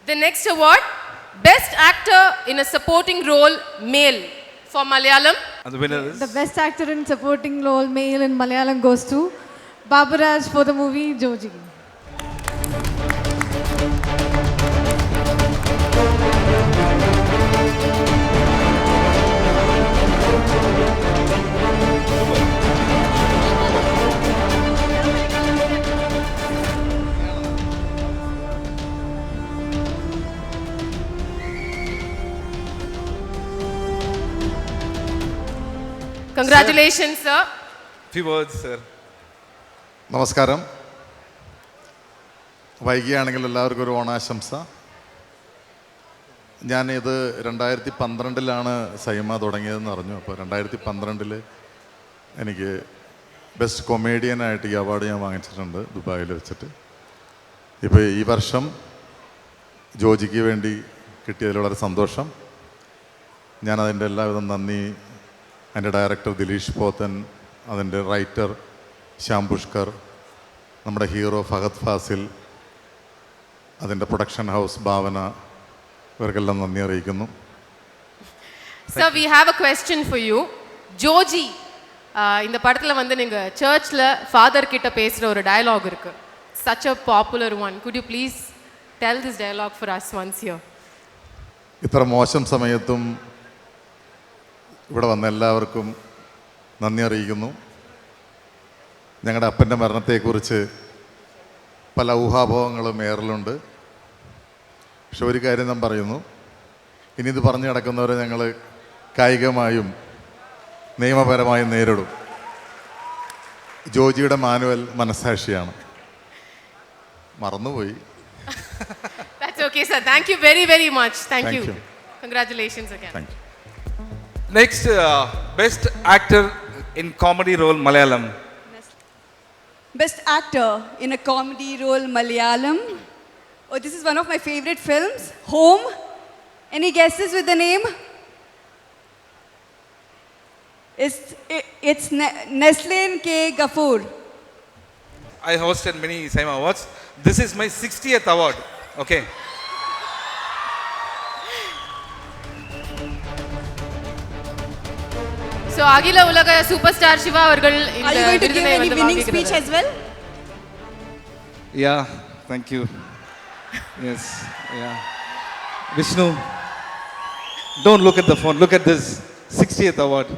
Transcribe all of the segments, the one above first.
The next award, Best Actor in a Supporting Role, Male, for Malayalam. And the winner is? The best actor in supporting role male in Malayalam goes to Baburaj for the movie Joji. Congratulations, sir. Few words, sir. നമസ്കാരം. വൈകിയാണെങ്കിൽ എല്ലാവർക്കും ഒരു ഓണാശംസ. ഞാനിത് 2012 സൈമ തുടങ്ങിയതെന്ന് അറിഞ്ഞു. അപ്പോൾ 2012 എനിക്ക് best കൊമേഡിയനായിട്ട് ഈ award ഞാൻ വാങ്ങിച്ചിട്ടുണ്ട് ദുബായിൽ വെച്ചിട്ട്. ഇപ്പോൾ ഈ വർഷം ജോജിക്ക് വേണ്ടി കിട്ടിയതിൽ വളരെ സന്തോഷം. ഞാനതിൻ്റെ എല്ലാവിധ നന്ദി എൻ്റെ ഡയറക്ടർ ദിലീഷ് പോത്തൻ, അതിൻ്റെ റൈറ്റർ ശ്യാം പുഷ്കർ, നമ്മുടെ ഹീറോ ഫഹദ് ഫാസിൽ, അതിൻ്റെ പ്രൊഡക്ഷൻ ഹൗസ് ഭാവന, ഇവർക്കെല്ലാം നന്ദി അറിയിക്കുന്നു. Sir, we have a question for you. Joji, இந்த படத்தில் வந்து நீங்கள் சர்ச்சில் ஃபாதர் கிட்ட பேசுகிற ஒரு டயலாக் இருக்கு. Such a popular one. Could you please tell this dialogue for us once here? ഇത്ര മോശം സമയത്തും ഇവിടെ വന്ന എല്ലാവർക്കും നന്ദി അറിയിക്കുന്നു. ഞങ്ങളുടെ അപ്പൻ്റെ മരണത്തെക്കുറിച്ച് പല ഊഹാപോഹങ്ങളും ഏറലുണ്ട്. പക്ഷെ ഒരു കാര്യം ഞാൻ പറയുന്നു, ഇനി ഇത് പറഞ്ഞു കിടക്കുന്നവരെ ഞങ്ങൾ കായികമായും നിയമപരമായും നേരിടും. ജോജിയുടെ മാനുവൽ മനസ്സാക്ഷിയാണ്. മറന്നുപോയി. That's okay, sir. Thank you very, very much. Thank you. Congratulations again. Thank you. Next, best actor in comedy role, Malayalam. Best actor in a comedy role, Malayalam. Oh, this is one of my favorite films, Home. Any guesses with the name? It's Nestlin K. Ghaffur. I hosted many Saima awards. This is my 60th award. Okay. So, அகில உலக super star Siva அவர்கள் இந்த Are you going to give விருதினை any வந்து winning speech வாங்குகிறார். as well? Yeah, thank you. Yes, yeah. Vishnu, don't look at the phone. Look at this 60th award.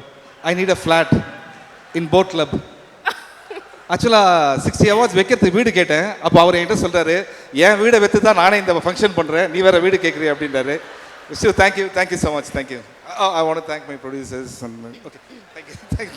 I need a flat in boat club. ஆக்சுவலாக 60 awards வைக்கிறதுக்கு வீடு கேட்டேன். அப்போ அவர் என்கிட்ட சொல்கிறாரு, என் வீடை வைத்து தான் நானே இந்த ஃபங்க்ஷன் பண்ணுறேன், நீ வேறு வீடு கேட்குறிய அப்படின்றாரு. Vishnu, thank you so much, thank you. I want to thank my producers. Okay, thank you.